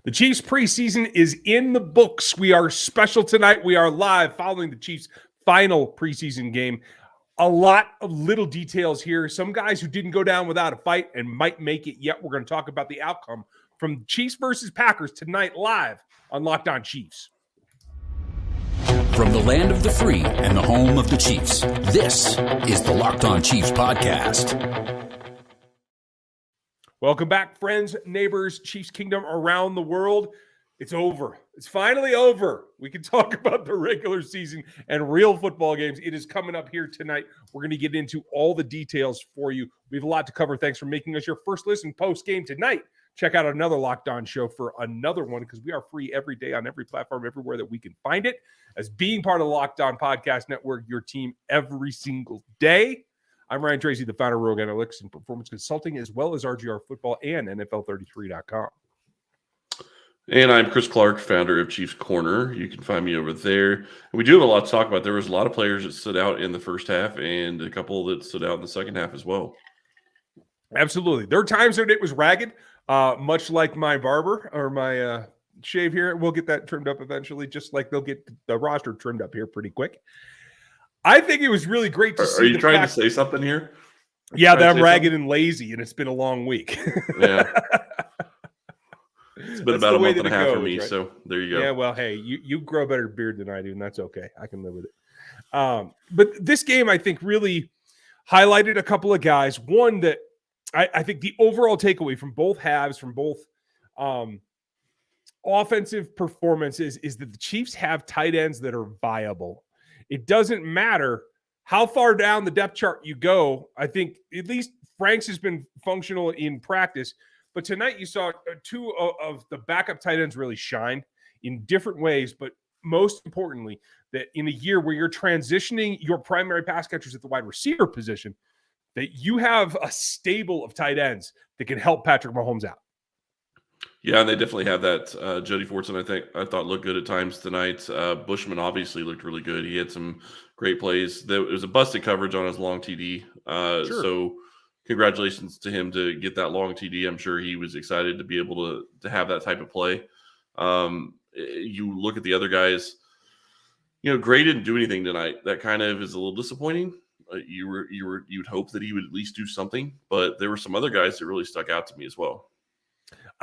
The Chiefs preseason is in the books. We are special tonight. We are live following the Chiefs' final preseason game. A lot of little details here. Some guys who didn't go down without a fight and might make it yet. We're going to talk about the outcome from Chiefs versus Packers tonight live on Locked On Chiefs. From the land of the free and the home of the Chiefs, this is the Locked On Chiefs podcast. Welcome back, friends, neighbors, Chiefs Kingdom around the world. It's over. It's finally over. We can talk about the regular season and real football games. It is coming up here tonight. We're going to get into all the details for you. We have a lot to cover. Thanks for making us your first listen post-game tonight. Check out another Locked On show for another one because we are free every day on every platform, everywhere that we can find it. As being part of the Locked On Podcast Network, your team every single day. I'm Ryan Tracy, the founder of Rogue Analytics and Performance Consulting, as well as RGR Football and NFL33.com. And I'm Chris Clark, founder of Chiefs Corner. You can find me over there. And we do have a lot to talk about. There was a lot of players that stood out in the first half and a couple that stood out in the second half as well. Absolutely. There are times that it was ragged, much like my barber or my shave here. We'll get that trimmed up eventually, just like they'll get the roster trimmed up here pretty quick. I think it was really great to see. Are you trying to say something here? Yeah, that I'm ragged and lazy, and it's been a long week. Yeah. It's been about a month and a half for me, right? So there you go. Yeah, well, hey, you grow a better beard than I do, and that's okay. I can live with it. But this game, I think, really highlighted a couple of guys. One that I think the overall takeaway from both halves, from both offensive performances, is that the Chiefs have tight ends that are viable. It doesn't matter how far down the depth chart you go. I think at least Franks has been functional in practice. But tonight you saw two of the backup tight ends really shine in different ways. But most importantly, that in a year where you're transitioning your primary pass catchers at the wide receiver position, that you have a stable of tight ends that can help Patrick Mahomes out. Yeah, and they definitely have that. Jody Fortson, I thought looked good at times tonight. Bushman obviously looked really good. He had some great plays. There was a busted coverage on his long TD. Sure. So congratulations to him to get that long TD. I'm sure he was excited to be able to have that type of play. You look at the other guys. Gray didn't do anything tonight. That kind of is a little disappointing. You'd hope that he would at least do something, but there were some other guys that really stuck out to me as well.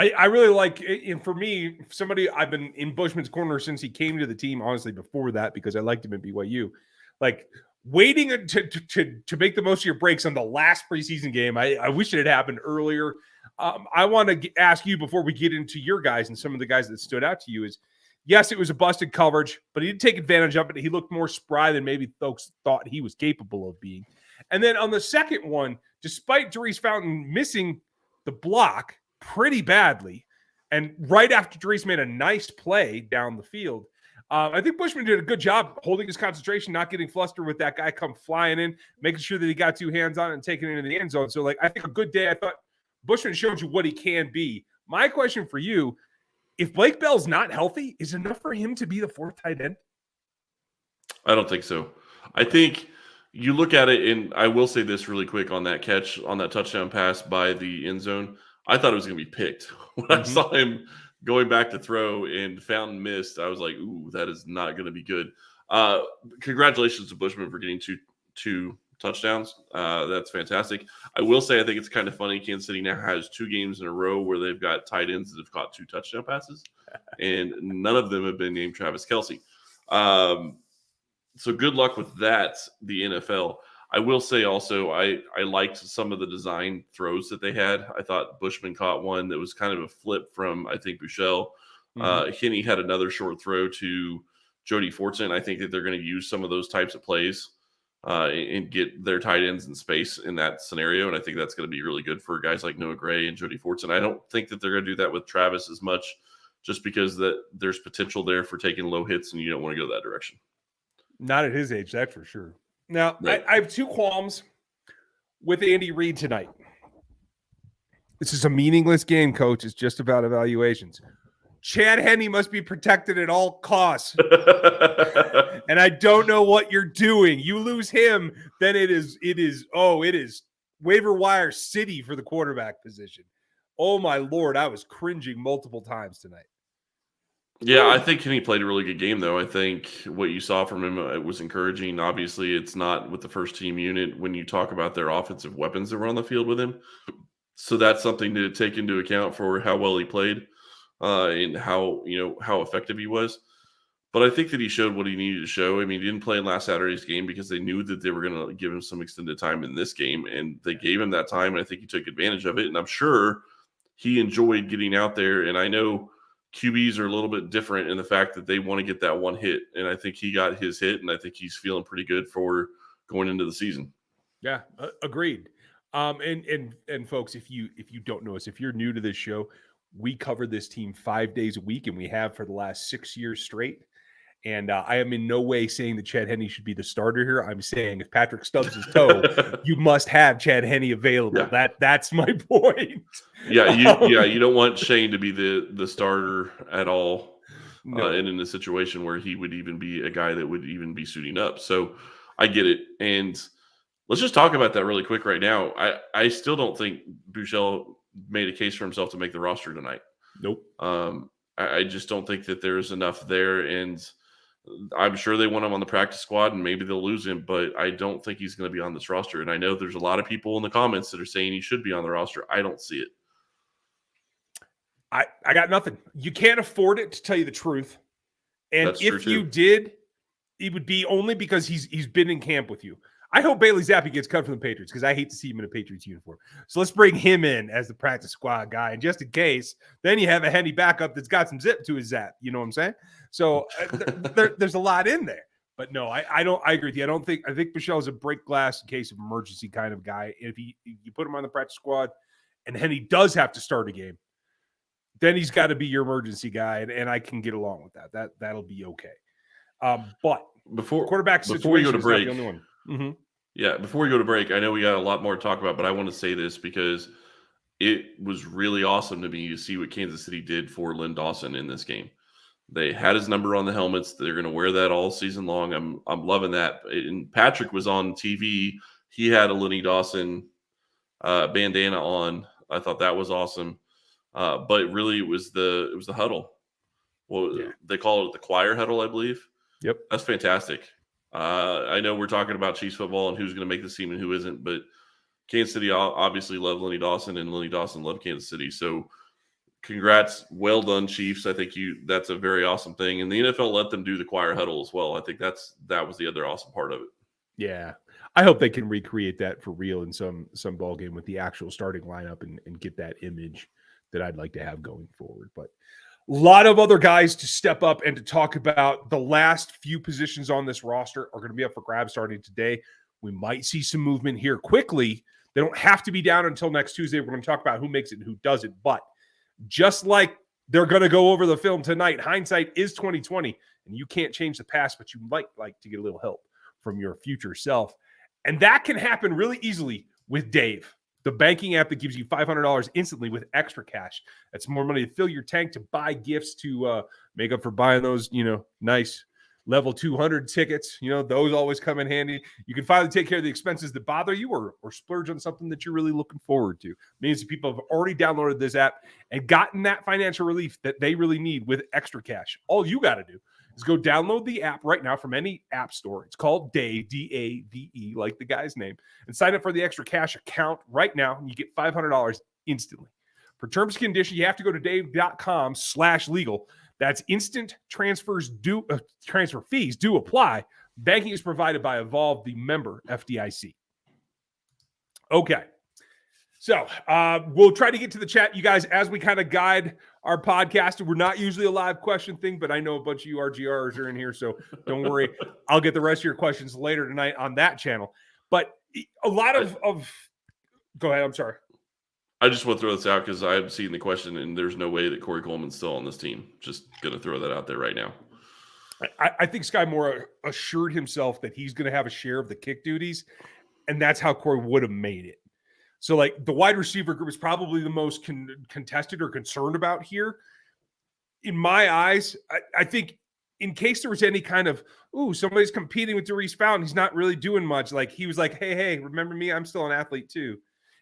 I really like, and for me, somebody I've been in Bushman's corner since he came to the team, honestly, before that, because I liked him at BYU. Like, waiting to make the most of your breaks on the last preseason game, I wish it had happened earlier. I want to ask you, before we get into your guys and some of the guys that stood out to you, is, yes, it was a busted coverage, but he did take advantage of it. He looked more spry than maybe folks thought he was capable of being. And then on the second one, despite Jerice Fountain missing the block pretty badly, and right after Jerice made a nice play down the field, I think Bushman did a good job holding his concentration, not getting flustered with that guy come flying in, making sure that he got two hands on it and taking it into the end zone. So, I think a good day. I thought Bushman showed you what he can be. My question for you, if Blake Bell's not healthy, is it enough for him to be the fourth tight end? I don't think so. I think you look at it, and I will say this really quick on that catch, on that touchdown pass by the end zone. I thought it was going to be picked. When I saw him going back to throw and Fountain missed, I was like, ooh, that is not going to be good. Congratulations to Bushman for getting two touchdowns. That's fantastic. I will say I think it's kind of funny. Kansas City now has 2 games in a row where they've got tight ends that have caught 2 touchdown passes, and none of them have been named Travis Kelce. So good luck with that, the NFL. I will say also I liked some of the design throws that they had. I thought Bushman caught one that was kind of a flip from, I think, Buechele. Henne had another short throw to Jody Fortson. I think that they're going to use some of those types of plays and get their tight ends in space in that scenario. And I think that's going to be really good for guys like Noah Gray and Jody Fortson. I don't think that they're going to do that with Travis as much, just because that there's potential there for taking low hits, and you don't want to go that direction. Not at his age, that's for sure. Now, Right. I have 2 qualms with Andy Reid tonight. This is a meaningless game, coach. It's just about evaluations. Chad Henne must be protected at all costs. And I don't know what you're doing. You lose him, then it is waiver wire city for the quarterback position. Oh my Lord, I was cringing multiple times tonight. Yeah, I think Kenny played a really good game, though. I think what you saw from him was encouraging. Obviously, it's not with the first team unit when you talk about their offensive weapons that were on the field with him. So that's something to take into account for how well he played and how effective he was. But I think that he showed what he needed to show. I mean, he didn't play in last Saturday's game because they knew that they were going to give him some extended time in this game, and they gave him that time, and I think he took advantage of it. And I'm sure he enjoyed getting out there. And I know QBs are a little bit different in the fact that they want to get that one hit, and I think he got his hit, and I think he's feeling pretty good for going into the season. Yeah, agreed. And folks, if you don't know us, if you're new to this show, we cover this team 5 days a week, and we have for the last 6 years straight. And I am in no way saying that Chad Henne should be the starter here. I'm saying if Patrick stubs his toe, you must have Chad Henne available. Yeah. That's my point. You don't want Shane to be the starter at all, No. and in a situation where he would even be a guy that would even be suiting up. So I get it. And let's just talk about that really quick right now. I still don't think Buechele made a case for himself to make the roster tonight. Nope. I just don't think that there's enough there, and I'm sure they want him on the practice squad, and maybe they'll lose him, but I don't think he's going to be on this roster. And I know there's a lot of people in the comments that are saying he should be on the roster. I don't see it. I got nothing. You can't afford it, to tell you the truth. And That's true if too. you did, it would be only because he's been in camp with you. I hope Bailey Zappi gets cut from the Patriots because I hate to see him in a Patriots uniform. So let's bring him in as the practice squad guy. And just in case, then you have a Henne backup that's got some zip to his zap. You know what I'm saying? So there's a lot in there. But no, I agree with you. I think Buechele's a break glass in case of emergency kind of guy. If you put him on the practice squad and Henne does have to start a game, then he's got to be your emergency guy. And I can get along with that. That'll be okay. But Before situation we go to is break, not the only one. Mm-hmm. Yeah, before we go to break, I know we got a lot more to talk about, but I want to say this because it was really awesome to me to see what Kansas City did for Len Dawson in this game. They had his number on the helmets. They're going to wear that all season long. I'm loving that. And Patrick was on TV. He had a Lenny Dawson bandana on. I thought that was awesome. But really, it was the huddle. Well, yeah. They call it the choir huddle, I believe. Yep, that's fantastic. I know we're talking about Chiefs football and who's going to make the team and who isn't, but Kansas City obviously loved Lenny Dawson, and Lenny Dawson loved Kansas City. So congrats. Well done, Chiefs. I think that's a very awesome thing. And the NFL let them do the choir huddle as well. I think that was the other awesome part of it. Yeah. I hope they can recreate that for real in some ball game with the actual starting lineup and get that image that I'd like to have going forward. But a lot of other guys to step up and to talk about. The last few positions on this roster are going to be up for grabs starting today. We might see some movement here quickly. They don't have to be down until next Tuesday. We're going to talk about who makes it and who doesn't. But just like they're going to go over the film tonight, hindsight is 2020, and you can't change the past, but you might like to get a little help from your future self. And that can happen really easily with Dave, the banking app that gives you $500 instantly with extra cash. That's more money to fill your tank, to buy gifts, to make up for buying those, nice level 200 tickets. Those always come in handy. You can finally take care of the expenses that bother you or splurge on something that you're really looking forward to. It means that people have already downloaded this app and gotten that financial relief that they really need with extra cash. All you got to do is go download the app right now from any app store. It's called Dave, D-A-V-E, like the guy's name, and sign up for the extra cash account right now, and you get $500 instantly. For terms and conditions, you have to go to dave.com/legal. That's instant transfer fees do apply. Banking is provided by Evolve, the member FDIC. Okay. So we'll try to get to the chat, you guys, as we kind of guide our podcast. We're not usually a live question thing, but I know a bunch of you RGRs are in here, so don't worry. I'll get the rest of your questions later tonight on that channel. But a lot of go ahead. I'm sorry. I just want to throw this out because I've seen the question, and there's no way that Corey Coleman's still on this team. Just going to throw that out there right now. I think Sky Moore assured himself that he's going to have a share of the kick duties, and that's how Corey would have made it. So, the wide receiver group is probably the most contested or concerned about here. In my eyes, I think in case there was any kind of, somebody's competing with Darius Fountain, he's not really doing much. He was like, hey, remember me? I'm still an athlete too.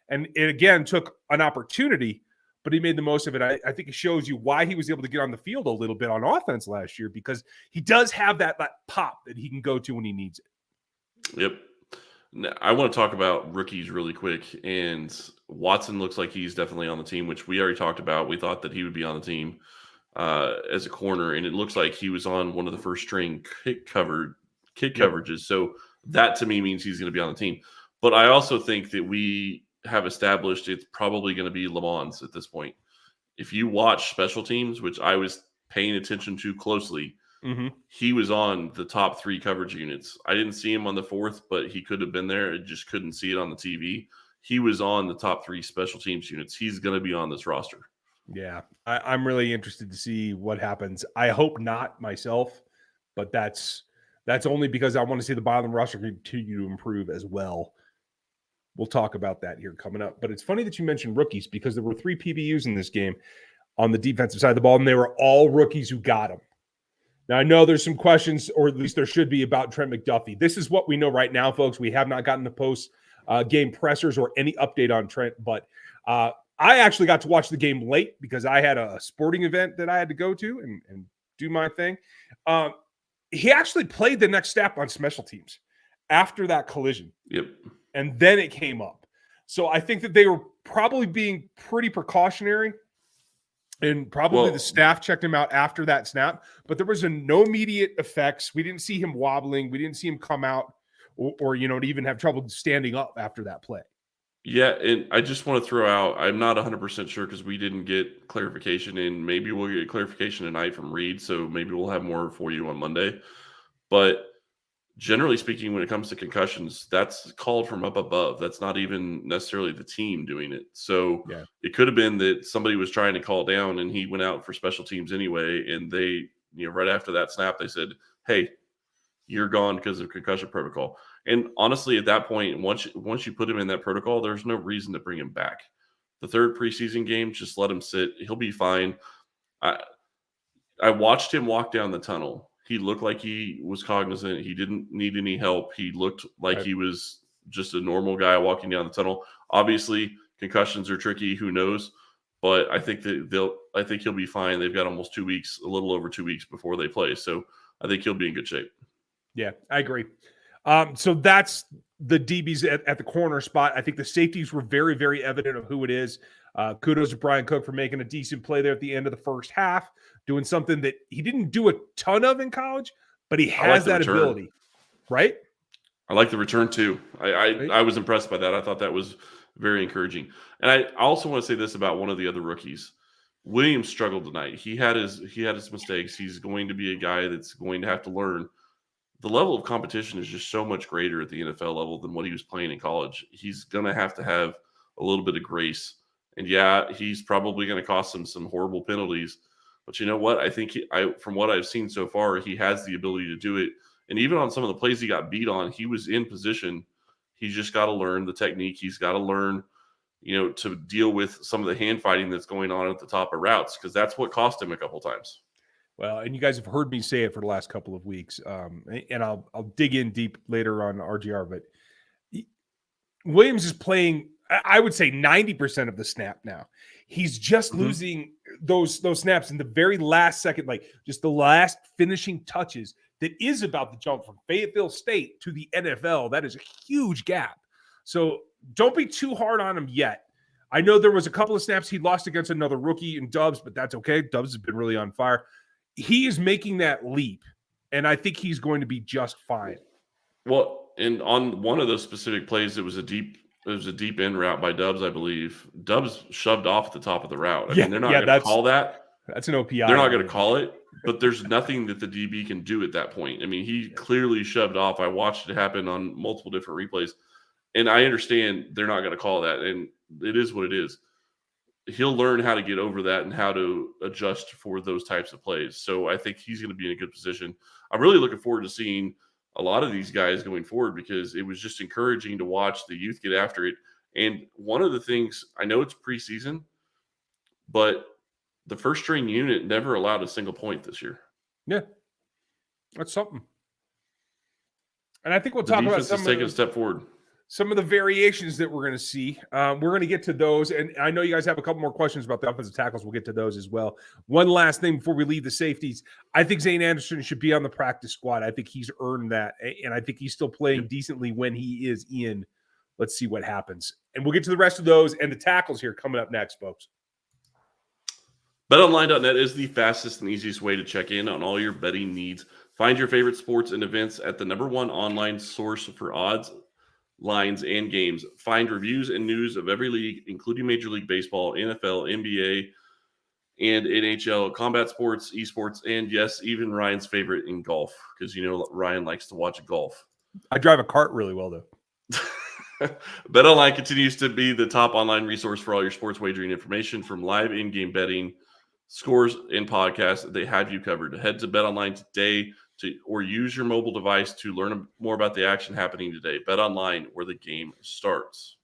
And it, again, took an opportunity, but he made the most of it. I think it shows you why he was able to get on the field a little bit on offense last year, because he does have that pop that he can go to when he needs it. Yep. Now, I want to talk about rookies really quick, and Watson looks like he's definitely on the team, which we already talked about. We thought that he would be on the team as a corner, and it looks like he was on one of the first string kick coverages. So that to me means he's going to be on the team. But I also think that we have established it's probably going to be Lamons at this point. If you watch special teams, which I was paying attention to closely, he was on the top 3 coverage units. I didn't see him on the 4th, but he could have been there. I just couldn't see it on the TV. He was on the top 3 special teams units. He's going to be on this roster. Yeah, I'm really interested to see what happens. I hope not myself, but that's only because I want to see the bottom roster continue to improve as well. We'll talk about that here coming up. But it's funny that you mentioned rookies, because there were 3 PBUs in this game on the defensive side of the ball, and they were all rookies who got them. Now, I know there's some questions, or at least there should be, about Trent McDuffie. This is what we know right now, folks. We have not gotten the post-game pressers or any update on Trent, but I actually got to watch the game late because I had a sporting event that I had to go to and do my thing. He actually played the next snap on special teams after that collision. Yep. And then it came up. So I think that they were probably being pretty precautionary, and probably the staff checked him out after that snap, but there was no immediate effects. We didn't see him wobbling. We didn't see him come out or to even have trouble standing up after that play. Yeah, and I just want to throw out, I'm not 100% sure because we didn't get clarification, and maybe we'll get clarification tonight from Reed, so maybe we'll have more for you on Monday. But generally speaking, when it comes to concussions, that's called from up above. That's not even necessarily the team doing it. So It could have been that somebody was trying to call down and he went out for special teams anyway. And they, right after that snap, they said, hey, you're gone because of concussion protocol. And honestly, at that point, once you put him in that protocol, there's no reason to bring him back. The 3rd preseason game, just let him sit. He'll be fine. I watched him walk down the tunnel. He looked like he was cognizant. He didn't need any help. He looked like he was just a normal guy walking down the tunnel. Obviously, concussions are tricky. Who knows? But I think he'll be fine. They've got almost 2 weeks, a little over 2 weeks before they play. So I think he'll be in good shape. Yeah, I agree. So that's the DBs at the corner spot. I think the safeties were very, very evident of who it is. Kudos to Brian Cook for making a decent play there at the end of the first half, doing something that he didn't do a ton of in college, but he has that ability, right? I like the return too. I was impressed by that. I thought that was very encouraging. And I also want to say this about one of the other rookies. Williams struggled tonight. He had his mistakes. He's going to be a guy that's going to have to learn. The level of competition is just so much greater at the NFL level than what he was playing in college. He's going to have a little bit of grace. And yeah, he's probably going to cost him some horrible penalties. But you know what? I think from what I've seen so far, he has the ability to do it. And even on some of the plays he got beat on, he was in position. He's just got to learn the technique. He's got to learn, to deal with some of the hand fighting that's going on at the top of routes, because that's what cost him a couple times. Well, and you guys have heard me say it for the last couple of weeks, and I'll dig in deep later on RGR, but Williams is playing, I would say 90% of the snap now. He's just losing those snaps in the very last second, like just the last finishing touches. That is about the jump from Fayetteville State to the NFL. That is a huge gap. So don't be too hard on him yet. I know there was a couple of snaps he lost against another rookie in Dubs, but that's okay. Dubs has been really on fire. He is making that leap, and I think he's going to be just fine. Well, and on one of those specific plays, it was a deep end route by Dubs, I believe. Dubs shoved off at the top of the route. I mean, they're not going to call that. That's an OPI. They're not going to call it, but there's nothing that the DB can do at that point. I mean, he clearly shoved off. I watched it happen on multiple different replays, and I understand they're not going to call that, and it is what it is. He'll learn how to get over that and how to adjust for those types of plays. So I think he's going to be in a good position. I'm really looking forward to seeing a lot of these guys going forward, because it was just encouraging to watch the youth get after it. And one of the things, I know it's preseason, but the first string unit never allowed a single point this year. Yeah, that's something. And I think we'll talk about some taking a step forward. some of the variations that we're going to see. We're going to get to those. And I know you guys have a couple more questions about the offensive tackles. We'll get to those as well. One last thing before we leave the safeties. I think Zane Anderson should be on the practice squad. I think he's earned that. And I think he's still playing decently when he is in. Let's see what happens. And we'll get to the rest of those and the tackles here coming up next, folks. BetOnline.net is the fastest and easiest way to check in on all your betting needs. Find your favorite sports and events at the #1 online source for odds, lines, and games. Find reviews and news of every league, including Major League Baseball, NFL, NBA, and NHL, combat sports, esports, and yes, even Ryan's favorite in golf, because you know Ryan likes to watch golf. I drive a cart really well, though. BetOnline continues to be the top online resource for all your sports wagering information, from live in-game betting, scores, and podcasts. They have you covered. Head to BetOnline today or use your mobile device to learn more about the action happening today. BetOnline, where the game starts.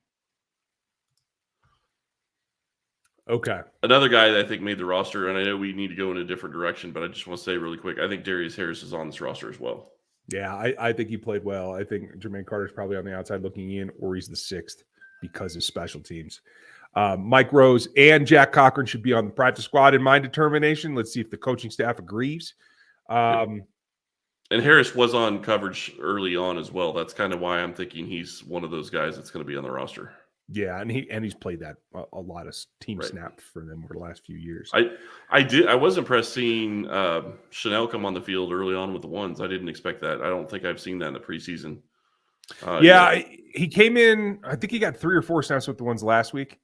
Okay. Another guy that I think made the roster, and I know we need to go in a different direction, but I just want to say really quick, I think Darius Harris is on this roster as well. Yeah, I think he played well. I think Jermaine Carter's probably on the outside looking in, or he's the 6th because of special teams. Mike Rose and Jack Cochran should be on the practice squad in my determination. Let's see if the coaching staff agrees. And Harris was on coverage early on as well. That's kind of why I'm thinking he's one of those guys that's going to be on the roster. Yeah, and he's played that a lot of team snaps for them over the last few years. I was impressed seeing Chanel come on the field early on with the ones. I didn't expect that. I don't think I've seen that in the preseason. He came in. I think he got 3 or 4 snaps with the ones last week,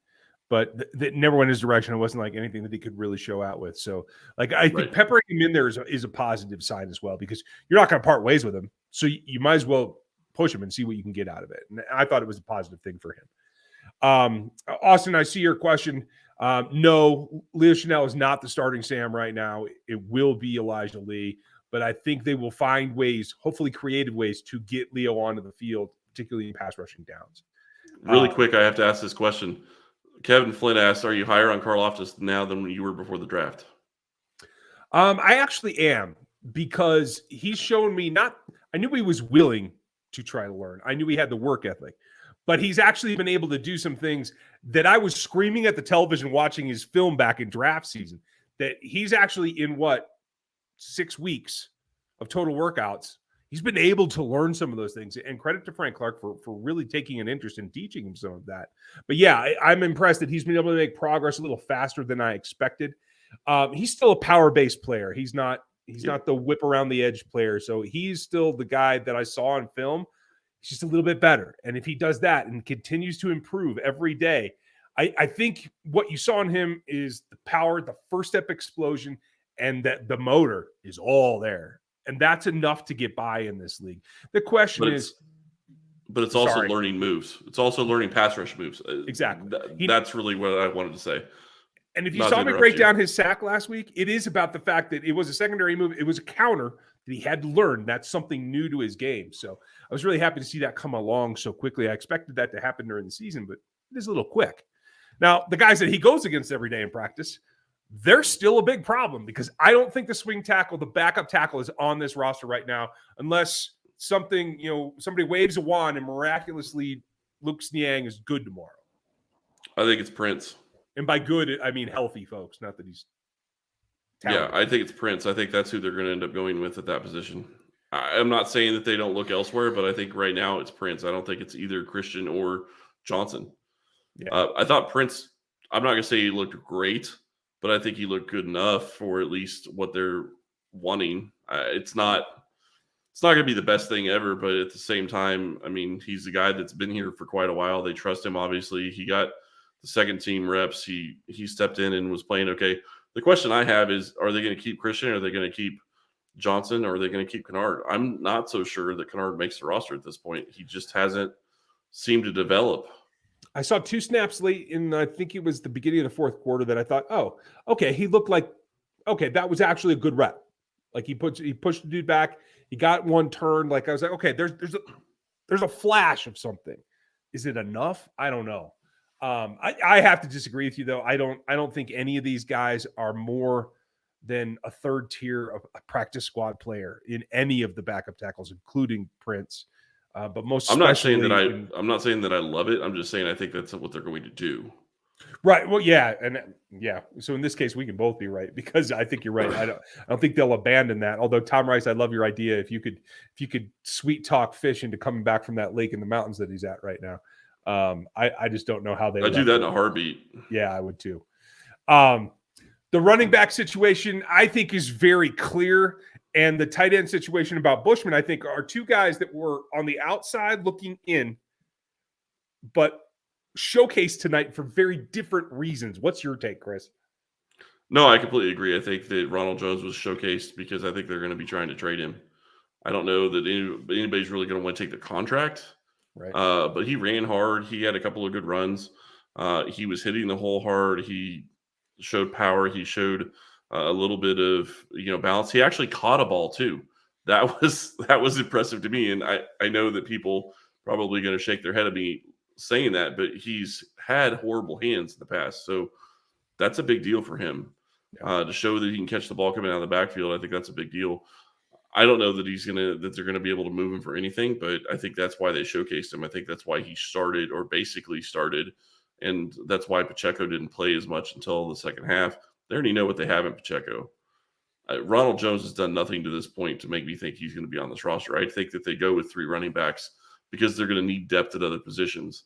but that never went his direction. It wasn't like anything that he could really show out with. So, like, I think peppering him in there is a positive sign as well, because you're not going to part ways with him. So you might as well push him and see what you can get out of it. And I thought it was a positive thing for him. Austin, I see your question. No, Leo Chanel is not the starting Sam right now. It will be Elijah Lee, but I think they will find ways, hopefully creative ways, to get Leo onto the field, particularly in pass rushing downs. Really quick, I have to ask this question. Kevin Flynn asked, are you higher on Karlaftis now than you were before the draft? I actually am, because he's shown me I knew he was willing to try to learn. I knew he had the work ethic. But he's actually been able to do some things that I was screaming at the television watching his film back in draft season, that he's actually in 6 weeks of total workouts. He's been able to learn some of those things, and credit to Frank Clark for really taking an interest in teaching him some of that. But yeah, I'm impressed that he's been able to make progress a little faster than I expected. He's still a power-based player. He's not the whip around the edge player. So he's still the guy that I saw on film. He's just a little bit better. And if he does that and continues to improve every day, I think what you saw in him is the power, the first step explosion, and that the motor is all there. And that's enough to get by in this league. The question is... But it's also learning moves. It's also learning pass rush moves. Exactly. That's really what I wanted to say. And if you saw me break down his sack last week, it is about the fact that it was a secondary move. It was a counter that he had to learn. That's something new to his game. So I was really happy to see that come along so quickly. I expected that to happen during the season, but it is a little quick. Now, the guys that he goes against every day in practice, they're still a big problem, because I don't think the swing tackle, the backup tackle, is on this roster right now, unless somebody waves a wand and miraculously Luke Niang is good tomorrow. I think it's Prince. And by good, I mean healthy, folks, not that he's talented. Yeah, I think it's Prince. I think that's who they're going to end up going with at that position. I'm not saying that they don't look elsewhere, but I think right now it's Prince. I don't think it's either Christian or Johnson. Yeah. I thought Prince, I'm not going to say he looked great, but I think he looked good enough for at least what they're wanting. It's not going to be the best thing ever, but at the same time, I mean, he's a guy that's been here for quite a while. They trust him, obviously. He got the second team reps. He stepped in and was playing okay. The question I have is, are they going to keep Christian? Are they going to keep Johnson? Or are they going to keep Kennard? I'm not so sure that Kennard makes the roster at this point. He just hasn't seemed to develop. I saw 2 snaps late in, I think it was the beginning of the fourth quarter, that I thought, oh, okay, he looked like, okay, that was actually a good rep. Like he pushed the dude back. He got one turn. Like I was like, okay, there's a flash of something. Is it enough? I don't know. I have to disagree with you, though. I don't think any of these guys are more than a third tier of a practice squad player in any of the backup tackles, including Prince. But most I'm not saying that especially I'm not saying that I love it. I'm just saying I think that's what they're going to do. right. Well, yeah, and yeah. So in this case, we can both be right because I think you're right. I don't think they'll abandon that. Although Tom Rice, I love your idea. If you could sweet talk Fish into coming back from that lake in the mountains that he's at right now, I just don't know how they I'd do that in a heartbeat. Yeah, I would too. The running back situation, I think, is very clear. And the tight end situation about Bushman, I think, are two guys that were on the outside looking in, but showcased tonight for very different reasons. What's your take, Chris? No, I completely agree. I think that Ronald Jones was showcased because I think they're going to be trying to trade him. I don't know that anybody's really going to want to take the contract. Right. But he ran hard. He had a couple of good runs. He was hitting the hole hard. He showed power. He showed a little bit of balance. He actually caught a ball too. That was impressive to me. And I know that people probably going to shake their head at me saying that, but he's had horrible hands in the past. So that's a big deal for him. To show that he can catch the ball coming out of the backfield. I think that's a big deal. I don't know that they're going to be able to move him for anything, but I think that's why they showcased him. I think that's why he started, or basically started, and that's why Pacheco didn't play as much until the second half. They already know what they have in Pacheco. Ronald Jones has done nothing to this point to make me think he's going to be on this roster. I think that they go with 3 running backs because they're going to need depth at other positions.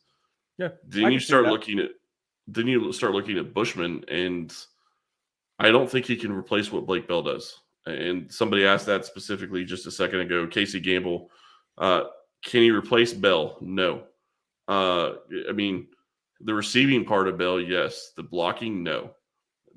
Yeah. Then you start looking at Bushman, and I don't think he can replace what Blake Bell does. And somebody asked that specifically just a second ago. Casey Gamble, can he replace Bell? No. I mean, the receiving part of Bell, yes. The blocking, no.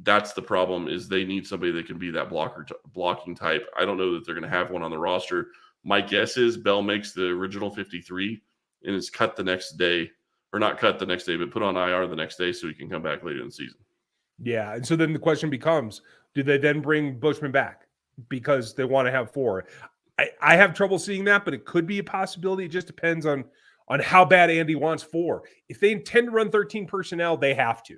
That's the problem, is they need somebody that can be that blocking type. I don't know that they're going to have one on the roster. My guess is Bell makes the original 53 and is cut the next day, or not cut the next day, but put on IR the next day so he can come back later in the season. Yeah, and so then the question becomes, do they then bring Bushman back because they want to have 4? I have trouble seeing that, but it could be a possibility. It just depends on how bad Andy wants 4. If they intend to run 13 personnel, they have to,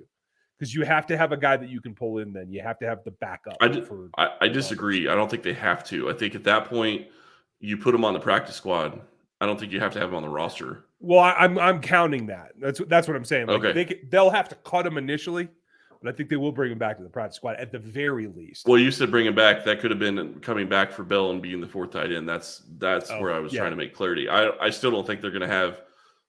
because you have to have a guy that you can pull in. Then you have to have the backup. I disagree. I don't think they have to. I think at that point you put him on the practice squad. I don't think you have to have him on the roster. Well, I'm counting that. That's what I'm saying. Like, okay. They'll have to cut him initially, but I think they will bring him back to the practice squad at the very least. Well, you said bring him back. That could have been coming back for Bell and being the 4th tight end. That's where I was trying to make clarity. I still don't think they're going to have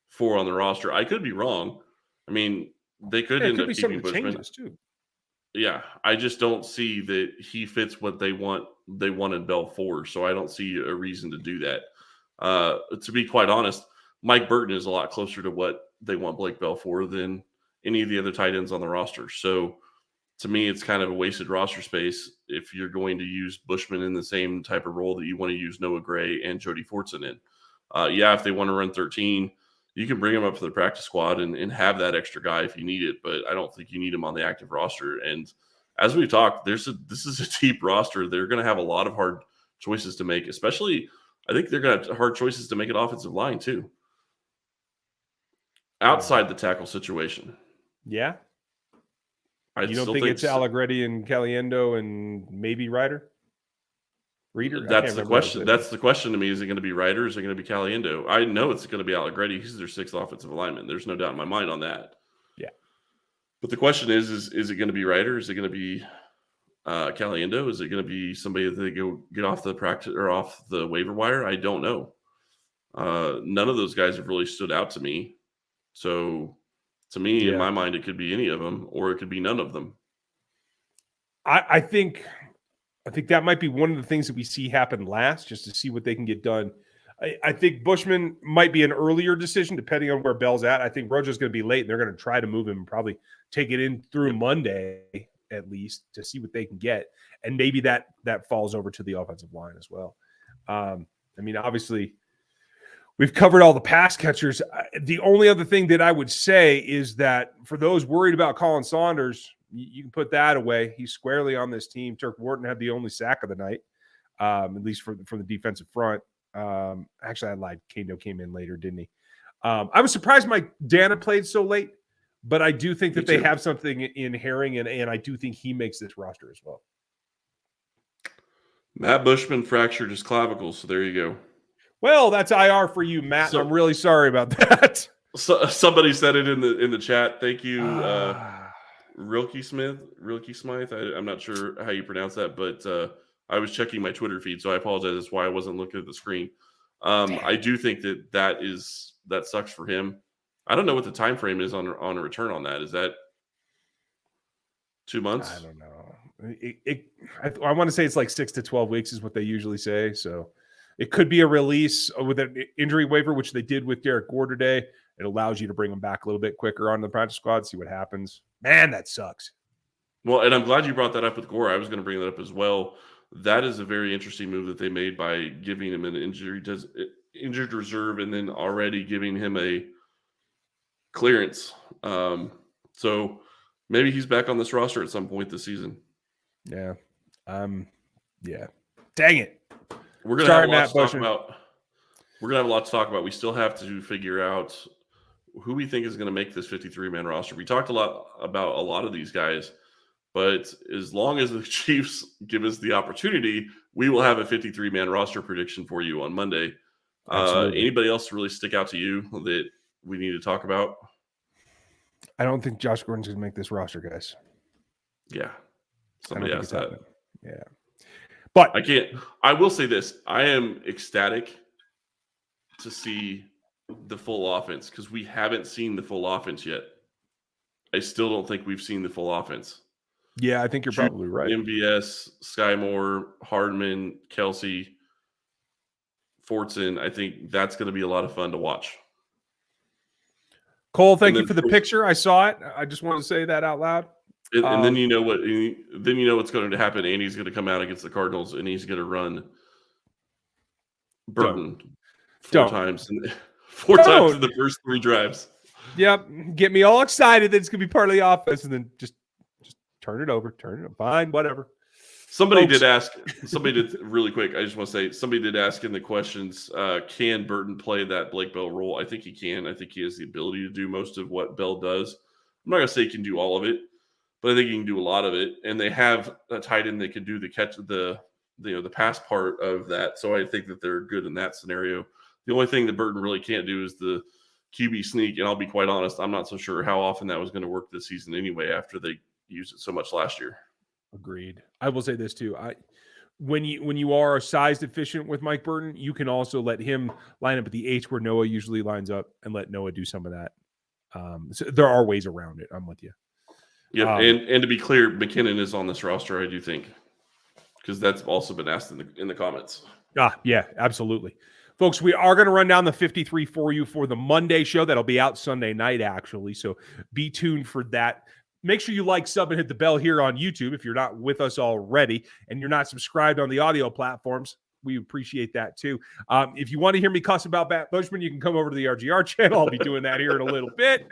4 on the roster. I could be wrong. I mean, they could end up keeping Bushman too. Yeah, I just don't see that he fits what they wanted Bell for. So I don't see a reason to do that. To be quite honest, Mike Burton is a lot closer to what they want Blake Bell for than any of the other tight ends on the roster. So to me, it's kind of a wasted roster space if you're going to use Bushman in the same type of role that you want to use Noah Gray and Jody Fortson in. If they want to run 13, you can bring him up to the practice squad and have that extra guy if you need it, but I don't think you need him on the active roster. And as we talked, this is a deep roster. They're going to have a lot of hard choices to make, especially I think they're going to have hard choices to make at offensive line too. Outside the tackle situation. Yeah. You don't think it's Allegretti and Caliendo and maybe Reader? That's the question. That's the question to me. Is it going to be Reader? Is it going to be Caliendo? I know it's going to be Allegretti. He's their 6th offensive lineman. There's no doubt in my mind on that. Yeah. But the question is it going to be Reader? Is it going to be Caliendo? Is it going to be somebody that they go get off the practice or off the waiver wire? I don't know. None of those guys have really stood out to me. So to me, in my mind, it could be any of them, or it could be none of them. I think that might be one of the things that we see happen last, just to see what they can get done. I think Bushman might be an earlier decision, depending on where Bell's at. I think Rojo's going to be late, and they're going to try to move him and probably take it in through Monday at least to see what they can get. And maybe that falls over to the offensive line as well. I mean, obviously, we've covered all the pass catchers. The only other thing that I would say is that for those worried about Colin Saunders, you can put that away. He's squarely on this team. Turk Wharton had the only sack of the night, at least from the defensive front. Actually, I lied. Kano came in later, didn't he? I was surprised Mike Dana played so late, but I do think that they have something in Herring, and I do think he makes this roster as well. Matt Bushman fractured his clavicle, so there you go. Well, that's IR for you, Matt. I'm really sorry about that. So somebody said it in the chat. Thank you, Rilke Smith. I'm not sure how you pronounce that, but I was checking my Twitter feed, so I apologize. That's why I wasn't looking at the screen. I do think that sucks for him. I don't know what the time frame is on a return on that. Is that 2 months? I don't know. I want to say it's like 6 to 12 weeks is what they usually say. So it could be a release with an injury waiver, which they did with Derek Gore today. It allows you to bring him back a little bit quicker on the practice squad, see what happens. Man, that sucks. Well, and I'm glad you brought that up with Gore. I was going to bring that up as well. That is a very interesting move that they made by giving him an injured reserve and then already giving him a clearance. So maybe he's back on this roster at some point this season. Yeah. Yeah. Dang it. We're going to have a lot to talk about. We're going to have a lot to talk about. We still have to figure out who we think is going to make this 53-man roster. We talked a lot about a lot of these guys, but as long as the Chiefs give us the opportunity, we will have a 53-man roster prediction for you on Monday. Anybody else really stick out to you that we need to talk about? I don't think Josh Gordon's going to make this roster, guys. Yeah. Somebody asked that. Yeah. But I will say this. I am ecstatic to see the full offense because we haven't seen the full offense yet. I still don't think we've seen the full offense. Yeah, I think you're probably right. MVS, Sky Moore, Hardman, Kelsey, Fortson. I think that's going to be a lot of fun to watch. Cole, thank you for the picture. I saw it. I just want to say that out loud. And then you know what? Then you know what's going to happen. Andy's going to come out against the Cardinals, and he's going to run Burton four times in the first 3 drives. Yep, get me all excited that it's going to be part of the offense, and then just turn it over. Fine, whatever. Somebody did really quick. I just want to say somebody did ask in the questions, can Burton play that Blake Bell role? I think he can. I think he has the ability to do most of what Bell does. I'm not going to say he can do all of it, but I think he can do a lot of it. And they have a tight end that can do the pass part of that. So I think that they're good in that scenario. The only thing that Burton really can't do is the QB sneak. And I'll be quite honest, I'm not so sure how often that was going to work this season anyway after they used it so much last year. Agreed. I will say this too. When you are size deficient with Mike Burton, you can also let him line up at the H where Noah usually lines up and let Noah do some of that. So there are ways around it. I'm with you. Yeah, and to be clear, McKinnon is on this roster, I do think, because that's also been asked in the comments. Yeah, absolutely. Folks, we are going to run down the 53 for you for the Monday show. That'll be out Sunday night, actually. So be tuned for that. Make sure you like, sub, and hit the bell here on YouTube if you're not with us already and you're not subscribed on the audio platforms. We appreciate that too. If you want to hear me cuss about Bat Bushman, you can come over to the RGR channel. I'll be doing that here in a little bit.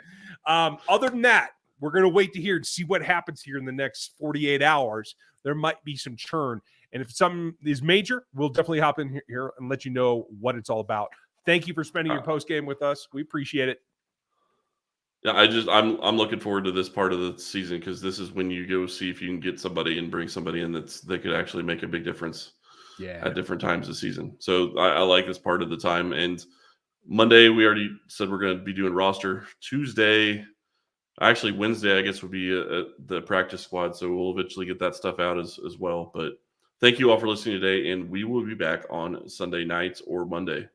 Other than that, we're going to wait to hear and see what happens here in the next 48 hours. There might be some churn. And if something is major, we'll definitely hop in here and let you know what it's all about. Thank you for spending your post game with us. We appreciate it. Yeah, I'm looking forward to this part of the season because this is when you go see if you can get somebody and bring somebody in that could actually make a big difference at different times of the season. So I like this part of the time. And Monday, we already said we're going to be doing roster. Wednesday, I guess, would be the practice squad. So we'll eventually get that stuff out as well. But thank you all for listening today, and we will be back on Sunday night or Monday.